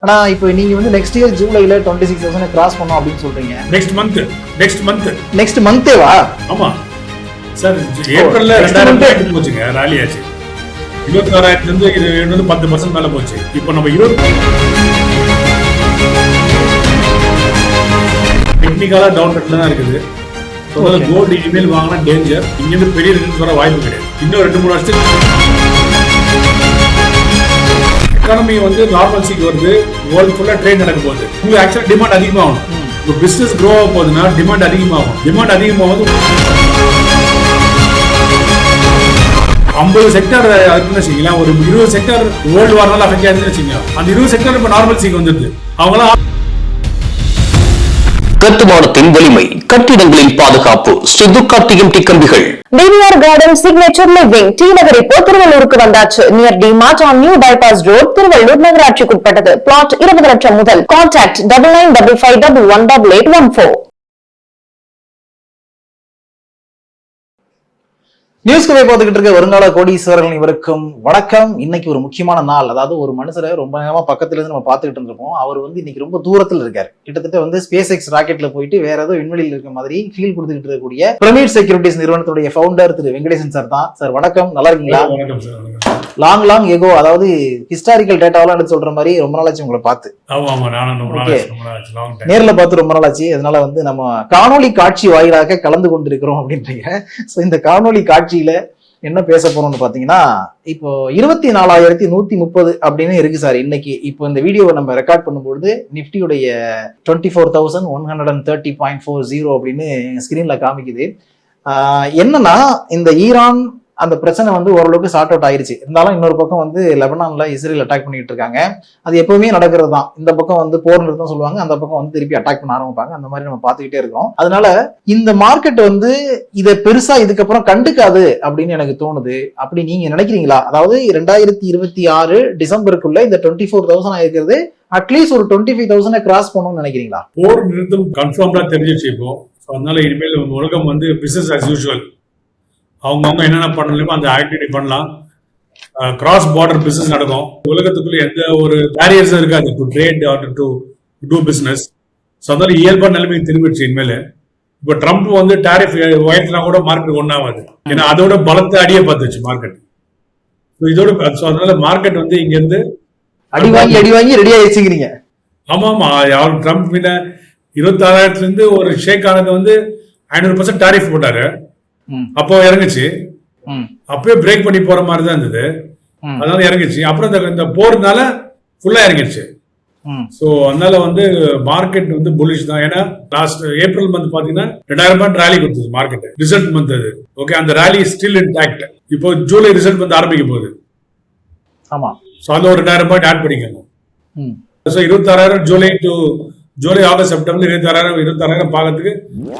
ஆனா இப்போ நீங்க வந்து நெக்ஸ்ட் இயர் ஜூலைல 26,000 கிராஸ் பண்ணோம் அப்படின்னு சொல்றீங்க. நெக்ஸ்ட் மந்தேவா? ஆமா சார், ஏப்ரல்ல 2000 போச்சுங்க, ராலி ஆச்சு. 26,000 இருந்து இது 10% மேல போச்சு. இப்போ நம்ம டெக்னிக்கலா டவுன் ட்ரெண்ட்ல தான் இருக்குது. கோல்டு இனிமேல் வாங்கினா டேஞ்சர். இங்க இருந்து பெரிய ரிட்டர்ன்ஸ் வர வாய்ப்பு கிடையாது. இன்னும் 2-3 வருஷத்துக்கு எக்கானமி வந்து நார்மல்சிக்கு வருது. வேர்ல்டு ஃபுல்லா ட்ரேட் நடக்க போகுது. உங்களுக்கு ஆக்சுவலா டிமாண்ட் அதிகமாகும். இப்போ பிசினஸ் க்ரோ ஆக போகுதுன்னா டிமாண்ட் அதிகமாகும். டிமாண்ட் அதிகமாகும் 50 செக்டர் இருக்குன்னு வச்சுக்கீங்களா, ஒரு 20 செக்டர் வேர்ல்டு வார்னால அஃபெக்ட் ஆயிருந்துன்னு வச்சுக்கோங்க. அந்த 20 செக்டர் இப்போ நார்மல்சிக்கு வந்துருது. அவங்களாம் கட்டுமானத்தின் வலிமை, கட்டிடங்களின் பாதுகாப்பு, ஸ்ரீ துர்கா டிஎம்டி கம்பிகள். TVR garden signature living T Nagar இப்போ திருவள்ளூருக்கு வந்தாச்சு. Near DMart on new bypass road, Tiruvallur நகராட்சிக்கு உட்பட்டது. பிளாட் 20 லட்சம் முதல். கான்டாக்ட் 9955511814. நியூஸ் கதை பார்த்துக்கிட்டு இருக்க வருங்கால கோடீஸ்வரர்கள் இவருக்கும் வணக்கம். இன்னைக்கு ஒரு முக்கியமான நாள். அதாவது ஒரு மனுஷரை ரொம்ப நேரமா பக்கத்துல இருந்து நம்ம பார்த்துக்கிட்டு இருந்திருப்போம். அவர் வந்து இன்னைக்கு ரொம்ப தூரத்தில் இருக்காரு. கிட்டத்தட்ட வந்து ஸ்பேஸ் எக்ஸ் ராக்கெட்ல போயிட்டு வேற ஏதோ விண்வெளியில் இருக்க மாதிரி ஃபீல் கொடுத்துக்கிட்டு இருக்கக்கூடிய பிரமிட் செக்யூரிட்டிஸ் நிறுவனத்துடைய ஃபவுண்டர் திரு வெங்கடேசன் சார் தான். சார் வணக்கம், நல்லா இருக்கீங்களா? லாங் எகோ, அதாவது ஹிஸ்டாரிக்கல் டேட்டாவெல்லாம் எடுத்து சொல்ற மாதிரி ரொம்ப நாளாச்சு உங்களை பார்த்து. நேர்ல பார்த்து ரொம்ப நாளாச்சு. அதனால வந்து நம்ம காணொலி காட்சி வாயிலாக கலந்து கொண்டிருக்கிறோம் அப்படின்றீங்க. இந்த காணொலி காட்சியில என்ன பேச போறோம்னு பாத்தீங்கன்னா, இப்போ 24,130 அப்படின்னு இருக்கு சார் இன்னைக்கு. இப்போ இந்த வீடியோவை நம்ம ரெக்கார்ட் பண்ணும்போது நிப்டியுடைய 24,130.40 அப்படின்னு ஸ்கிரீன்ல காமிக்குது. என்னன்னா, இந்த ஈரான் அந்த பிரச்சனை வந்து ஓரளவுக்கு சார்ட் அவுட் ஆயிருச்சு. இருந்தாலும் இன்னொரு பக்கம் வந்து லெபனான்ல இஸ்ரேல் அட்டாக் பண்ணிட்டு இருக்காங்க. அது எப்பவுமே நடக்கிறது தான். இந்த பக்கம் வந்து போர் நிறுத்தம் சொல்லுவாங்க, அந்த பக்கம் வந்து திருப்பி அட்டாக் பண்ண ஆரம்பிப்பாங்க. அந்த மாதிரி நம்ம பார்த்துக்கிட்டே இருக்கோம். அதனால இந்த மார்க்கெட் வந்து இதை பெருசா இதுக்கப்புறம் கண்டுக்காது அப்படின்னு எனக்கு தோணுது. அப்படி நீங்க நினைக்கிறீங்களா? அதாவது 2026 டிசம்பருக்குள்ள இந்த 24,000 இருக்கிறது அட்லீஸ்ட் ஒரு 25,000 கிராஸ் பண்ணணும்னு நினைக்கிறீங்களா? போர் நிறுத்தம் கன்ஃபார்ம்டா தெரிஞ்சிச்சு இப்போ. அதனால இனிமேல் உலகம் வந்து பிசினஸ் ஆஸ் யூசுவல். அவங்க என்னென்ன பண்ணணுமோ அந்த ஆக்டிவிட்டி பண்ணலாம். கிராஸ் பார்டர் பிசினஸ் நடக்கும். உலகத்துக்குள்ள எந்த ஒரு பேரியர்ஸும் இருக்காது to trade or to do business. So அதனால இயல்பான நிலைமைக்கு திரும்பிடுச்சு இனிமேல். இப்போ ட்ரம்ப் வந்து டாரிஃப் உயர்த்தினா கூட மார்க்கெட் ஒன்றாகாது. ஏன்னா அதோட பலத்தை அடியே பார்த்துச்சு மார்க்கெட். இதோட அதனால மார்க்கெட் வந்து இங்க இருந்து அடி வாங்கி ரெடி ஆயிடுச்சுங்கிறீங்க. ஆமா, ட்ரம்ப் மீத 26,000 இருந்து ஒரு ஷேக் ஆனது வந்து 500% டாரிஃப் போட்டாரு. அப்போ இறங்குச்சு. அப்பவே பிரேக் பண்ணி போற மாதிரி தான் இருந்தது. அதனால இறங்குச்சு. அப்புறம் இந்த போறதுனால ஃபுல்லா இறங்கிடுச்சு. சோ அதனால வந்து மார்க்கெட் வந்து புல்லிஷ் தான். ஏன்னா லாஸ்ட் ஏப்ரல் மந்த் பாத்தீங்கன்னா 2,000 ராலி கொடுத்தது மார்க்கெட். ரிசல்ட் மந்த் அது. ஓகே, அந்த ராலி ஸ்டில் இன்டாக்ட். இப்போ ஜூலை ரிசல்ட் வந்து ஆரம்பிக்க போகுது. ஆமா, சோ அந்த ஒரு 2,000 ஆட் பண்ணிக்கணும். சோ 26,000 ஜூலை ஆகஸ்ட் செப்டம்பர் 26,000 பார்க்கறதுக்கு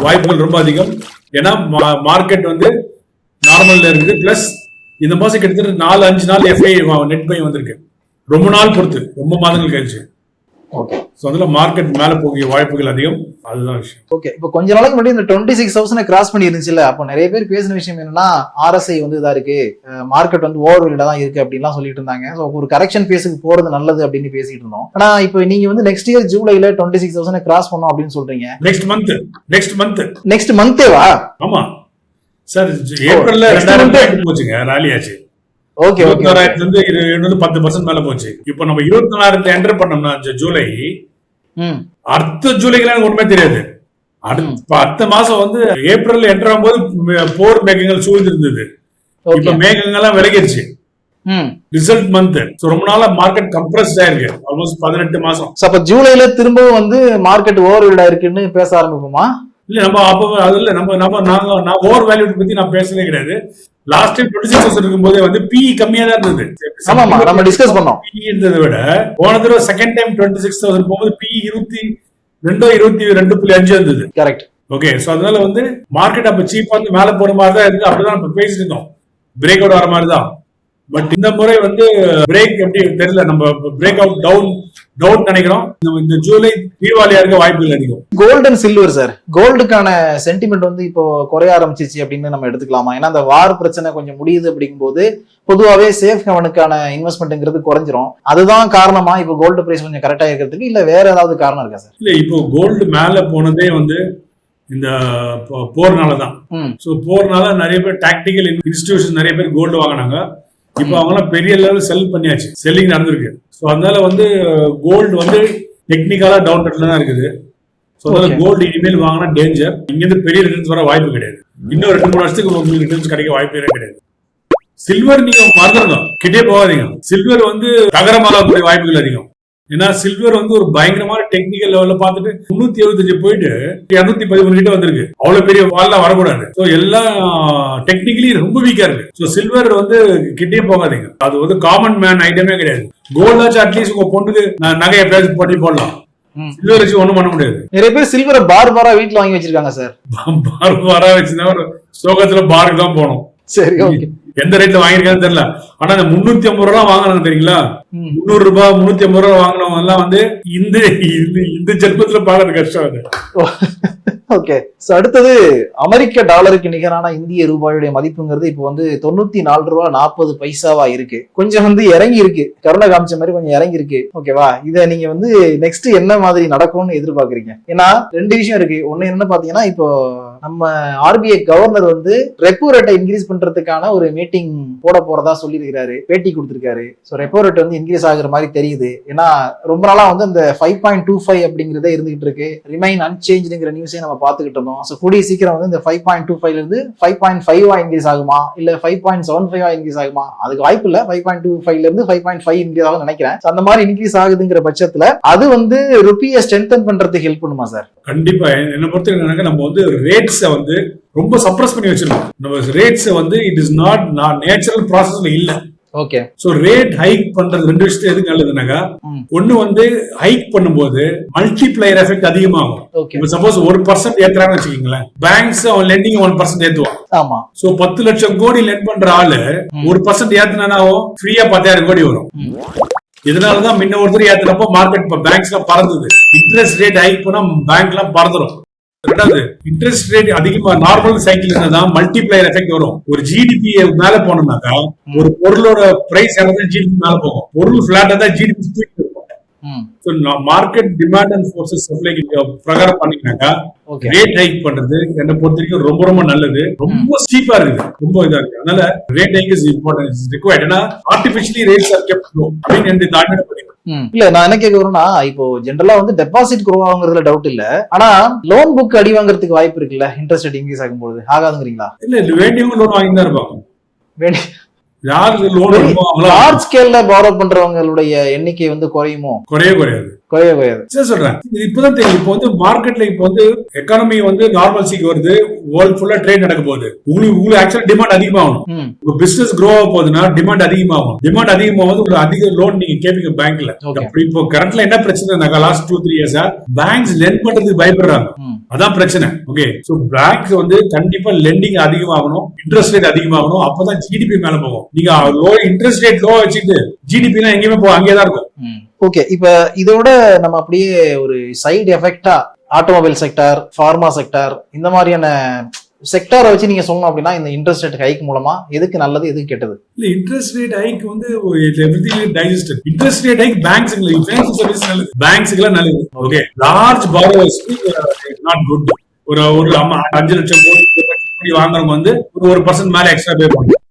வாய்ப்புகள் ரொம்ப அதிகம். ஏன்னா மார்க்கெட் வந்து நார்மல்ல இருக்குது. பிளஸ் இந்த மாசம் கிட்டத்தட்ட 4-5 நாள் எஃப்ஐ நெட் பை வந்திருக்கு. ரொம்ப நாள் பொறுத்து, ரொம்ப மாதங்கள் கழிச்சு. அதுல மார்க்கெட் மேல போகிய வாய்ப்புகள் அதிகம். அதுதான் விஷயம். ஓகே, இப்போ கொஞ்ச நாளைக்கு முன்னாடி இந்த 26,000 கிராஸ் பண்ணி இருந்துச்சுல்ல, அப்போ நிறைய பேர் பேசின விஷயம் என்னன்னா, RSI வந்து இதா இருக்கு, மார்க்கெட் வந்து ஓவர் வெல்டா தான் இருக்கு அப்படின்லாம் சொல்லிட்டு இருந்தாங்க. ஸோ ஒரு கரெக்ஷன் பேஸுக்கு போறது நல்லது அப்படின்னு பேசிட்டு இருந்தோம். ஆனா இப்போ நீங்க வந்து நெக்ஸ்ட் இயர் ஜூலைல 26,000 கிராஸ் பண்ணோம் அப்படின்னு சொல்றீங்க. நெக்ஸ்ட் மந்தேவா? ஆமா சார், ஏப்ரல்ல 2000 போச்சுங்க, ராலி ஆச்சு. ஓகே, 26,000 இருந்து இது 10% மேல போச்சு. இப்போ நம்ம 24,000 என்டர் பண்ணோம்னா ஜூலை, அடுத்த ஜூலைக்கு ஒண்ணுமே தெரியாது. அடுத்த மாசம் வந்து ஏப்ரல் என்டர் ஆகும்போது போர் மேகங்கள் சூழ்ந்து இருந்தது. இப்ப மேகங்கள்லாம் விலகிருச்சு. Result month. ரொம்ப நாளா மார்க்கெட் கம்ப்ரஸ்ட் ஆயிருக்கு. ஆல்மோஸ்ட் 18 மாசம். அப்ப ஜூலைல திரும்பவும் வந்து மார்க்கெட் ஓவர் வெல்டா இருக்குன்னு பேச ஆரம்பிப்போமா? இல்ல, நம்ம அப்ப அது இல்ல, நான் ஓவர் வேல்யூ பத்தி நான் பேசவே கிடையாது. லாஸ்ட் டைம் 26,000 இருக்கும்போதே வந்து PE கம்மியா தான் இருந்தது. நம்ம டிஸ்கஸ் பண்ணோம். PE இருந்ததை விட போன தடவை செகண்ட் டைம் 26,000 போகும்போது PE 22.5 இருந்தது. கரெக்ட். ஓகே, சோ அதனால வந்து மார்க்கெட் அப்ப சீப்பா வந்து மேல போற மாதிரி தான் இருக்கு. அப்படிதான் நம்ம பேசிட்டு இருந்தோம். பிரேக் அவுட் வர மாதிரி தான். பட் இந்த முறை வந்து பிரேக் எப்படி தெரியல, நம்ம பிரேக் அவுட் டவுன் நினைக்கிறோம். இந்த ஜூலை தீபாவளியா இருக்க வாய்ப்புகள் அதிகம். கோல்டு அண்ட் சில்வர் சார், கோல்டுக்கான சென்டிமெண்ட் வந்து இப்போ குறைய ஆரம்பிச்சிச்சு அப்படின்னு நம்ம எடுத்துக்கலாமா? ஏன்னா அந்த வார் பிரச்சனை கொஞ்சம் முடியுது அப்படிங்கும்போது பொதுவாகவே சேஃப் ஹெவனுக்கான இன்வெஸ்ட்மெண்ட்ங்கிறது குறைஞ்சிரும். அதுதான் காரணமா இப்போ கோல்டு பிரைஸ் கொஞ்சம் கரெக்டா இருக்கிறதுக்கு, இல்ல வேற ஏதாவது காரணம் இருக்கா சார்? இல்ல, இப்போ கோல்டு மேல போனதே வந்து இந்த போர்னாலதான். சோ போர்னால நிறைய பேர் டாக்டிக்கல் இன்ஸ்டிடியூஷன் நிறைய பேர் கோல்டு வாங்கினாங்க. இப்போ அவங்களாம் பெரிய லெவல் செல் பண்ணியாச்சு, செல்லிங் நடந்திருக்கு. ஸோ அதனால வந்து கோல்டு வந்து டெக்னிக்கலா டவுன் ட்ரெண்ட்ல தான் இருக்குது. ஸோ அதனால கோல்டு இனிமேல் வாங்கினா டேஞ்சர். இங்கிருந்து பெரிய ரிட்டர்ன்ஸ் வர வாய்ப்பு கிடையாது. இன்னும் 2-3 வருஷத்துக்கு உங்களுக்கு ரிட்டர்ன்ஸ் கிடைக்க வாய்ப்பே கிடையாது. சில்வர் நீங்க மறந்துடுங்க, கிட்டே போகாதீங்க. சில்வர் வந்து தகரமாகக்கூடிய வாய்ப்புகள் அதிகம். ஏன்னா சில்வர் வந்து ஒரு பயங்கரமான டெக்னிக்கல் லெவல்ல பார்த்துட்டு 375 போயிட்டு 213 கிட்ட வந்திருக்கு. அவ்வளவு பெரிய வால்லாம் வரக்கூடாது. ஸோ எல்லாம் டெக்னிக்கலி ரொம்ப வீக்கா இருக்கு. ஸோ சில்வர் வந்து கிட்டே போகாதீங்க. அது வந்து காமன் மேன் ஐட்டமே கிடையாது. கோல்டாச்சும் அட்லீஸ்ட் உங்க பொண்ணுக்கு நகையை பேசி பண்ணி போடலாம். சில்வர் வச்சு ஒண்ணும் பண்ண முடியாது. நிறைய பேர் சில்வரை பாரா வீட்டுல வாங்கி வச்சிருக்காங்க சார். பாரா வச்சுதான் ஒரு சோகத்துல பாருக்கு தான் போகணும். சரி, ஓகே. எந்த ரேட்ல வாங்கிருக்கான்னு தெரியல. ஆனா இந்த 350 ரூபா வாங்கினாங்க தெரியுங்களா? 300 ரூபாய் 350 ரூபாய் வாங்கினவங்க எல்லாம் வந்து இந்த ஜென்மத்துல பாக்குறது கஷ்டம். அது ஓகே. சோ அடுத்தது அமெரிக்க டாலருக்கு நிகரான இந்திய ரூபாயுடைய மதிப்புங்கிறது இப்போ வந்து 94 ரூபா 40 பைசாவா இருக்கு. கொஞ்சம் வந்து இறங்கி இருக்கு, கருணை காமிச்ச மாதிரி கொஞ்சம் இறங்கி இருக்கு. ஓகேவா? இத நீங்க வந்து நெக்ஸ்ட் என்ன மாதிரி நடக்கும்னு எதிர்பார்க்கறீங்க? ஏன்னா 2 விஷயம் இருக்கு. ஒண்ணு என்ன பாத்தீங்கன்னா, இப்போ நம்ம ஆர்பிஐ கவர்னர் வந்து ரெப்போ ரேட்டை இன்க்ரீஸ் பண்றதுக்கான ஒரு மீட்டிங் போட போறதா சொல்லியிருக்காரு, பேட்டி கொடுத்திருக்காரு. ஸோ ரெப்போ ரேட் வந்து இன்க்ரீஸ் ஆகுற மாதிரி தெரியுது. ஏன்னா ரொம்ப நாளா வந்து அந்த 5.25 அப்படிங்கிறதே இருந்துகிட்டு இருக்கு. ரிமைன் அன்சேஞ்சுங்கிற நியூஸே நம்ம பார்த்துக்கிட்டு இருந்தோம். ஸோ கூடிய சீக்கிரம் வந்து இந்த 5.25 இருந்து 5.5 இன்க்ரீஸ் ஆகுமா, இல்ல 5.75 இன்க்ரீஸ் ஆகுமா? அதுக்கு வாய்ப்பு இல்ல. 5.25 இருந்து 5.5 இன்க்ரீஸ் ஆகும் நினைக்கிறேன். அந்த மாதிரி இன்க்ரீஸ் ஆகுதுங்கிற பட்சத்துல அது வந்து ருபியை ஸ்ட்ரென்தன் பண்றதுக்கு ஹெல்ப் பண்ணுமா சார்? கண்டிப்பா. என்ன பொறுத்த நம்ம வந்து ரேட்ஸை வந்து ரொம்ப சப்ரஸ் பண்ணி வச்சிருக்கோம். நம்ம ரேட்ஸ் வந்து இட் இஸ் நாட் நேச்சுரல் ப்ராசஸ்ல இல்ல. ஓகே. சோ ரேட் ஹைக் பண்றது 2 விஷயத்துல எதுக்கு நல்லதுனாக்கா, ஒண்ணு வந்து ஹைக் பண்ணும்போது மல்டிப்ளையர் எஃபெக்ட் அதிகமாகும். இப்போ சப்போஸ் 1% ஏத்துறான்னு வச்சுக்கீங்களேன், பேங்க்ஸ் அவன் லெண்டிங் 1% ஏத்துவான். ஆமா. சோ 10 லட்சம் கோடி லெண்ட் பண்ற ஆளு 1% ஏத்துனா ஃப்ரீயா 10,000 கோடி வரும். இதனாலதான் முன்ன ஒருத்தர் ஏத்துறப்போ மார்க்கெட் பேங்க்ஸ் எல்லாம் பறந்தது. இன்ட்ரெஸ்ட் ரேட் ஹைக் பண்ணா பேங்க் எல்லாம் பறந்துடும். ரெண்டாவது, இன்ட்ரெஸ்ட் ரேட் அதிகமா நார்மல் சைக்கிள் இருந்தாதான் மல்டிப்ளையர் எஃபெக்ட் வரும். ஒரு ஜிடிபி மேல போனோம்னாக்கா, ஒரு பொருளோட பிரைஸ் ஜிடிபி மேல போகும். பொருள் பிளாட்டா தான் ஜிடிபி ஸ்பீட் இருக்கும். Market demand and forces supply பிரகாரம் பண்ணீங்கன்னாக்கா ரேட் ஹைக் பண்றது என்ன பொறுத்த வரைக்கும் ரொம்ப ரொம்ப நல்லது. ரொம்ப ஸ்டீப்பா இருக்குது, ரொம்ப இதா இருக்கு. அதனால rate hike is important, is required. ஏன்னா artificially rates are kept low அப்படின்னு இந்த தாட்மெண்ட் பண்ணிக்கலாம். இல்ல, நான் என்ன கேக்குறேன்னா, இப்போ ஜெனரலா வந்து டெபாசிட் குரோ ஆகுங்கிறதுல டவுட் இல்ல. ஆனா லோன் புக் அடி வாங்குறதுக்கு வாய்ப்பு இருக்குல்ல, இன்ட்ரெஸ்ட் ரேட் இன்க்ரீஸ் ஆகும்போது ஆகாதுங்கிறீங்களா? இல்ல, வேண்டியவங்க லோன் வாங்கி தான் இருப்பாங்க. யாருக்கு லோன் லார்ஜ் ஸ்கேல்ல பாரோ பண்றவங்களுடைய எண்ணிக்கை வந்து குறையுமோ? குறையாது. சொல்றேன், இது இப்பதான் தெரியும். இப்போ வந்து மார்க்கெட்ல இப்போ வந்து எக்கானமி வந்து நார்மல்சிக்கு வருது, வேர்ல்ட் ஃபுல்லா ட்ரேட் நடக்க போகுது. உங்களுக்கு ஆக்சுவலா டிமாண்ட் அதிகமாகும். உங்க பிசினஸ் க்ரோ ஆக போகுதுன்னா டிமாண்ட் அதிகமாகும். டிமாண்ட் அதிகமாகும், உங்களுக்கு அதிக லோன் நீங்க கேட்பீங்க பேங்க்ல. இப்போ கரண்ட்ல என்ன பிரச்சனை, லாஸ்ட் 2-3 இயர்ஸா பேங்க்ஸ் லெண்ட் பண்றதுக்கு பயப்படுறாங்க. அதான் பிரச்சனை. ஓகே. சோ பேங்க்ஸ் வந்து கண்டிப்பா லெண்டிங் அதிகமாகணும், இன்ட்ரெஸ்ட் ரேட் அதிகமாகணும். அப்பதான் ஜிடிபி மேல போகும். நீங்க லோ இன்ட்ரெஸ்ட் ரேட் லோ வச்சுட்டு ஜிடிபி எல்லாம் எங்கேயுமே போகும், அங்கேதான் இருக்கும். ஓகே. இப்ப இதோட நம்ம அப்படியே ஒரு சைடு எஃபெக்டா ஆட்டோமொபைல் செக்டார், ஃபார்மா செக்டார், இந்த மாதிரியான செக்டாரை வச்சு நீங்க சொல்லணும் அப்படின்னா, இந்த இன்ட்ரெஸ்ட் ரேட் ஹைக் மூலமா எதுக்கு நல்லது, எதுக்கு கெட்டது? இல்ல, இன்ட்ரெஸ்ட் ரேட் ஹைக் வந்து everything digested. Interest rate hike பேங்க்ஸ்க்கு, ஃபைனான்சியல் சர்வீஸ் நல்லது, பேங்க்ஸ்க்கு நல்லது. ஓகே. லார்ஜ் பாரோவர்ஸ்க்கு நாட் குட். ஒரு 5 லட்சம் கோடி வாங்குறவங்க வந்து ஒரு 1% மேல எக்ஸ்ட்ரா பே பண்ணுவாங்க.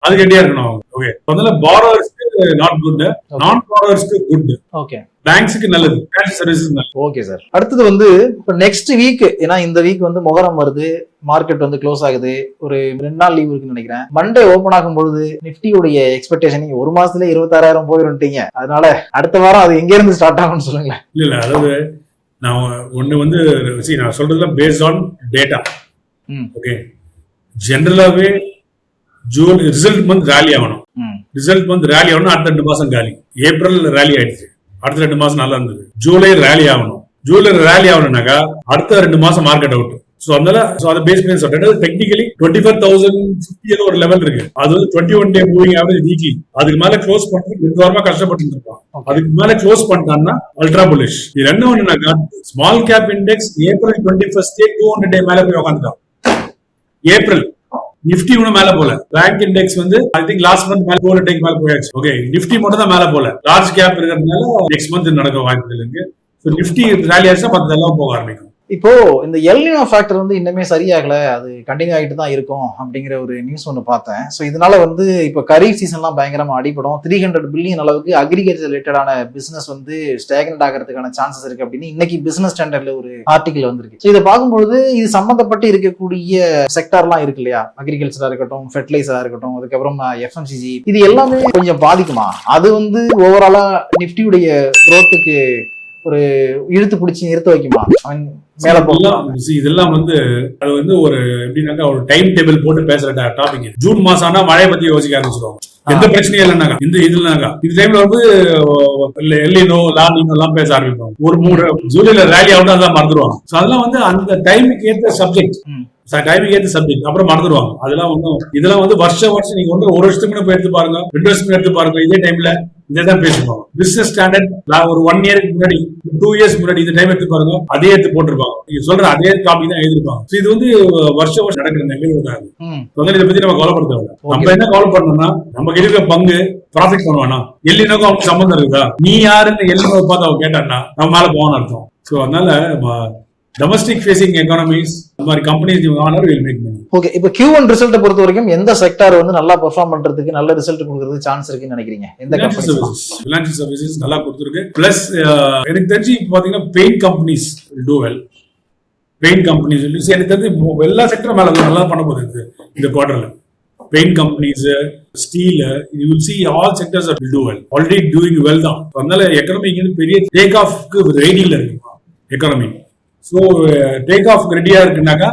அது கெட்டியா இருக்கணும். ஓகே. அதனால பாரோவர்ஸ்க்கு நாட் குட், நான் பாரோவர்ஸ்க்கு குட். ஓகே. பேங்க்ஸ்க்கு நல்லது, ஃபைனான்சியல் சர்வீசஸ் நல்லது. Okay sir. அடுத்தது வந்து இப்போ நெக்ஸ்ட் வீக், ஏன்னா இந்த வீக் வந்து முகரம் வருது, மார்க்கெட் வந்து க்ளோஸ் ஆகுது, ஒரு 2 நாள் லீவ் இருக்குன்னு நினைக்கிறேன். மண்டே ஓபன் ஆகும்போது நிஃப்டியுடைய எக்ஸ்பெக்டேஷன், நீங்க ஒரு மாசத்துல 26,000 போயிருந்தீங்க. அதனால அடுத்த வாரம் அது எங்க இருந்து ஸ்டார்ட் ஆகும்னு சொல்லுங்களேன். இல்ல, அதாவது நான் ஒண்ணு வந்து நான் சொல்றதுல பேஸ்ட் ஆன் டேட்டா. ஓகே. ஜெனரலாவே ஜூன் ரிசல்ட் மந்த் ரேலி ஆகணும். ரிசல்ட் மந்த் ரேலி ஆகணும். அடுத்த 2 மாசம் காலி. ஏப்ரல் ரேலி ஆயிடுச்சு, அடுத்த 2 மாசம் நல்லா இருந்தது. ஜூலை ரேலி ஆகணும். ஜூலை ரேலி ஆகணும்னாக்கா அடுத்த 2 மாசம் மார்க்கெட் அவுட். சோ அதனால அதை பேஸ் பண்ணி சொல்றேன். டெக்னிக்கலி 25,050 ஏதோ ஒரு லெவல் இருக்கு. அது வந்து 21 டே மூவிங் ஆவரேஜ் வீக்லி. அதுக்கு மேல க்ளோஸ் பண்றது 2 வாரமா கஷ்டப்பட்டு இருப்பான். அதுக்கு மேல க்ளோஸ் பண்ணிட்டான்னா அல்ட்ரா புல்லிஷ். இது என்ன ஒண்ணுனாக்கா ஸ்மால் கேப் இண்டெக்ஸ் ஏப்ரல் 21 200 டே மேல போய் உட்காந்துட்டான். ஏப்ரல் நிப்டி ஒன்னும் மேல போல. பேங்க் இண்டெக்ஸ் வந்து ஐ திங்க் லாஸ்ட் மந்த் மேல 200 டேக்கு மேல போயாச்சு. ஓகே, நிப்டி மட்டும் தான் மேல போல. லார்ஜ் கேப் இருக்கிறதுனால நெக்ஸ்ட் மந்த் நடக்க வாய்ப்புகள் இருக்கு. ஸோ நிப்டி ரேலி ஆச்சுன்னா மற்றதெல்லாம் போக ஆரம்பிக்கும். இப்போ இந்த எல்னினோ ஃபேக்டர் வந்து இன்னுமே சரியாகல, அது கண்டினியூ ஆகிட்டு தான் இருக்கும் அப்படிங்கிற ஒரு நியூஸ் ஒன்று பார்த்தேன். ஸோ இதனால வந்து இப்போ கரீஃப் சீசன்லாம் பயங்கரமா அடிப்படும். 300 பில்லியன் அளவுக்கு அக்ரிகல்ச்சர் ரிலேட்டடான பிசினஸ் வந்து ஸ்டாக்னட் ஆகிறதுக்கான சான்சஸ் இருக்கு அப்படின்னு இன்னைக்கு பிசினஸ் ஸ்டாண்டர்ட்ல ஒரு ஆர்டிகல் வந்திருக்கு. ஸோ இதை பார்க்கும்போது இது சம்பந்தப்பட்டு இருக்கக்கூடிய செக்டார்லாம் இருக்கு இல்லையா, அக்ரிகல்ச்சரா இருக்கட்டும், ஃபெர்டிலைசரா இருக்கட்டும், அதுக்கப்புறம் எஃப்எம்சிஜி, இது எல்லாமே கொஞ்சம் பாதிக்குமா? அது வந்து ஓவராலா நிப்டியுடைய குரோத்துக்கு ஒரு இழுத்து பிடிச்சி நிறுத்த வைக்குமா? மேல போகலாம். இதெல்லாம் வந்து அது வந்து ஒரு எப்படின்னாக்கா ஒரு டைம் டேபிள் போட்டு பேசுற டாபிக். ஜூன் மாசம் ஆனா மழையை பத்தி யோசிக்க ஆரம்பிச்சிருவாங்க. எந்த பிரச்சனையும் இல்லைனாக்கா இந்த டைம்ல வந்து எல்லினோ லானினோ எல்லாம் பேச ஆரம்பிப்பாங்க. ஒரு 3 ஜூலைல ரேலி ஆகுது அதெல்லாம் மறந்துடுவாங்க. அதெல்லாம் வந்து அந்த டைமுக்கு ஏற்ற சப்ஜெக்ட், டைமிங் ஏற்ற சப்ஜெக்ட் அப்புறம் மறந்துடுவாங்க. அதெல்லாம் ஒன்றும் இதெல்லாம் வந்து வருஷம் நீங்க வந்து ஒரு வருஷத்துக்கு எடுத்து பாருங்க, 2 வருஷத்துக்கு எடுத்து பாருங்க, இதே டைம்ல இதேதான் பேசுவாங்க. பிசினஸ் ஸ்டாண்டர்ட் ஒரு 1 இயருக்கு முன்னாடி 2 இயர்ஸ் முன்னாடி இந்த டைம் எடுத்து பாருங்க, அதே எடுத்து போட்டிருப்பாங்க. நீங்க சொல்ற அதே டாபிக் தான் எழுதிருப்பாங்க. இது வந்து வருஷம் நடக்கிற நிகழ்வு தான். இதை பத்தி நம்ம கவலைப்படுத்த நம்ம என்ன கவலை பண்ணோம்னா நம்ம இருக்கிற பங்கு ப்ராஃபிட் பண்ணுவானா, எல்லினோக்கும் அவனுக்கு சம்பந்தம் இருக்குதா, நீ யாருன்னு எல்லினோ பார்த்து அவன் கேட்டான்னா நம்ம மேல போகணும்னு அர்த்தம். ஸோ அதனால டொமஸ்டிக் ஃபேசிங் எக்கானமிஸ் அந்த மாதிரி companies will make money. Okay, இப்போ Q1 ரிசல்ட்டை பொறுத்த வரைக்கும் எந்த செக்டார் வந்து நல்லா பெர்ஃபார்ம் பண்றதுக்கு நல்ல ரிசல்ட் கொடுக்கறதுக்கு சான்ஸ் இருக்குன்னு நினைக்கிறீங்க? எந்த கம்பெனி? ஃபினான்ஷியல் சர்வீசஸ் நல்லா கொடுத்துருக்கு. பிளஸ் எனக்கு தெரிஞ்சு பாத்தீங்கன்னா paint companies will do well. Paint companies எனக்கு தெரிஞ்சு எல்லா செக்டரும் மேல நல்லா பண்ண போகுது இந்த குவார்டர்ல. Paint companies, steel, you will see all sectors will do well. Already doing well தான். அதனால எக்கானமி இங்க பெரிய டேக் ஆஃப்க்கு ரெடியில இருக்கு எக்கானமி. ஸோ டேக் ஆஃப் ரெடியா இருக்குனாக்கா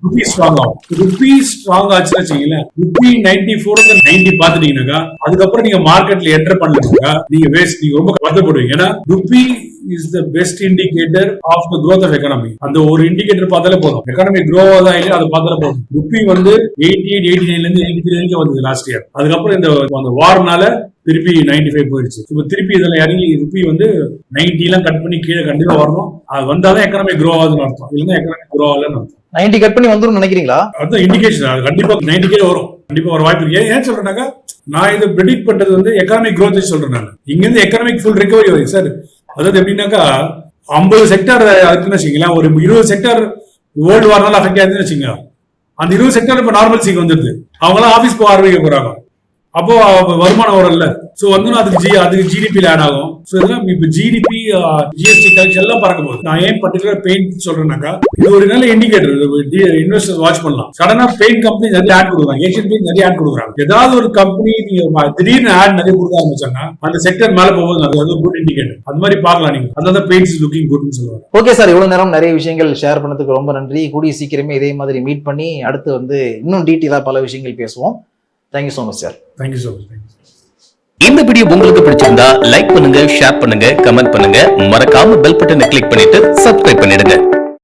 ருபி ஸ்ட்ராங் ஆகும். ருபி ஸ்ட்ராங் ஆச்சுன்னு வச்சுக்கீங்களேன், ருபி 94 90 பாத்துட்டீங்கன்னாக்கா அதுக்கப்புறம் நீங்க மார்க்கெட்ல என்டர் பண்ணலனாக்கா நீங்க வேஸ்ட், நீங்க ரொம்ப வருத்தப்படுவீங்க. ஏன்னா rupee is the best indicator of the growth of economy. அந்த ஒரு இண்டிகேட்டர் பார்த்தாலே போதும் எக்கானமி க்ரோ ஆகுதா இல்லையா அதை பார்த்தாலே போதும். ருபி வந்து 88 89 இருந்து 83 வரைக்கும் வந்தது லாஸ்ட் இயர். அதுக்கப்புறம் இந்த வார்னால திருப்பி 95 போயிடுச்சு. இப்போ திருப்பி இதுல இறங்கி ருபி வந்து 90 எல்லாம் கட் பண்ணி கீழே கண்டிப்பா வரணும். அது வந்தாதான் எக்கானமி க்ரோ ஆகுதுன்னு அர்த்தம், இல்லைன்னா எக்கானமி க்ரோ ஆகலன்னு அர்த்தம். 90 கட் பண்ணி வந்துரும் நினைக்கிறீங்களா? அதுதான் இண்டிகேஷன். அது கண்டிப்பா 90 கீழே வரும், கண்டிப்பா ஒரு வாய்ப்பு இருக்கு. ஏன் சொல்றேன்னாக்கா நான் இதை ப்ரெடிக்ட் பண்றது வந்து எக்கானமிக் க்ரோத் சொல்றேன். நான் இங்க இருந்து எக்கானமிக் ஃபுல் ரிகவரி வரும் சார். அதாவது எப்படின்னாக்கா 50 செக்டார் அதுக்குன்னு வச்சுங்களேன், ஒரு 20 செக்டார் வேர்ல்டு வார்னால அஃபெக்ட் ஆகுதுன்னு வச்சுங்க. அந்த 20 செக்டார் இப்ப நார்மல் சீக்கு வந்துருது. அவங்க எல்லாம் ஆபீஸ் போக ஆரம்பிக்க போறாங்க. அப்போ வருமானம் வரும்ல. சோ வந்து அதுக்கு ஜிடிபி ஆட் ஆகும். சோ இதெல்லாம் இப்ப ஜிடிபி, ஜிஎஸ்டி கலெக்ஷன் எல்லாம் பறக்க போகுது. நான் ஏன் பர்டிகுலர் பெயிண்ட் சொல்றேன்னாக்கா இது ஒரு நல்ல இண்டிகேட்டர், இன்வெஸ்டர் வாட்ச் பண்ணலாம். சடனா பெயிண்ட் கம்பெனி நிறைய ஆட் கொடுக்குறாங்க, ஏஷியன் பெயிண்ட் நிறைய ஆட் கொடுக்குறாங்க. ஏதாவது ஒரு கம்பெனி நீங்க திடீர்னு ஆட் நிறைய கொடுக்க ஆரம்பிச்சாங்கன்னா அந்த செக்டர் மேல போகுது, அது குட் இண்டிகேட்டர். அது மாதிரி பார்க்கலாம் நீங்க. அதான் பெயிண்ட்ஸ் லுக்கிங் குட்னு சொல்லுவாங்க. ஓகே சார், இவ்வளவு நேரம் நிறைய விஷயங்கள் ஷேர் பண்ணதுக்கு ரொம்ப நன்றி. கூடிய சீக்கிரமே இதே மாதிரி மீட் பண்ணி அடுத்து வந்து இன்னும் டீட்டெயிலா பல விஷயங்கள் பேசுவோம். Thank you so much sir. Thank you so much. இந்த வீடியோ உங்களுக்கு பிடிச்சிருந்தா லைக் பண்ணுங்க, ஷேர் பண்ணுங்க, கமெண்ட் பண்ணுங்க. மறக்காம பெல் பட்டனை கிளிக் பண்ணிட்டு சப்ஸ்கிரைப் பண்ணிடுங்க.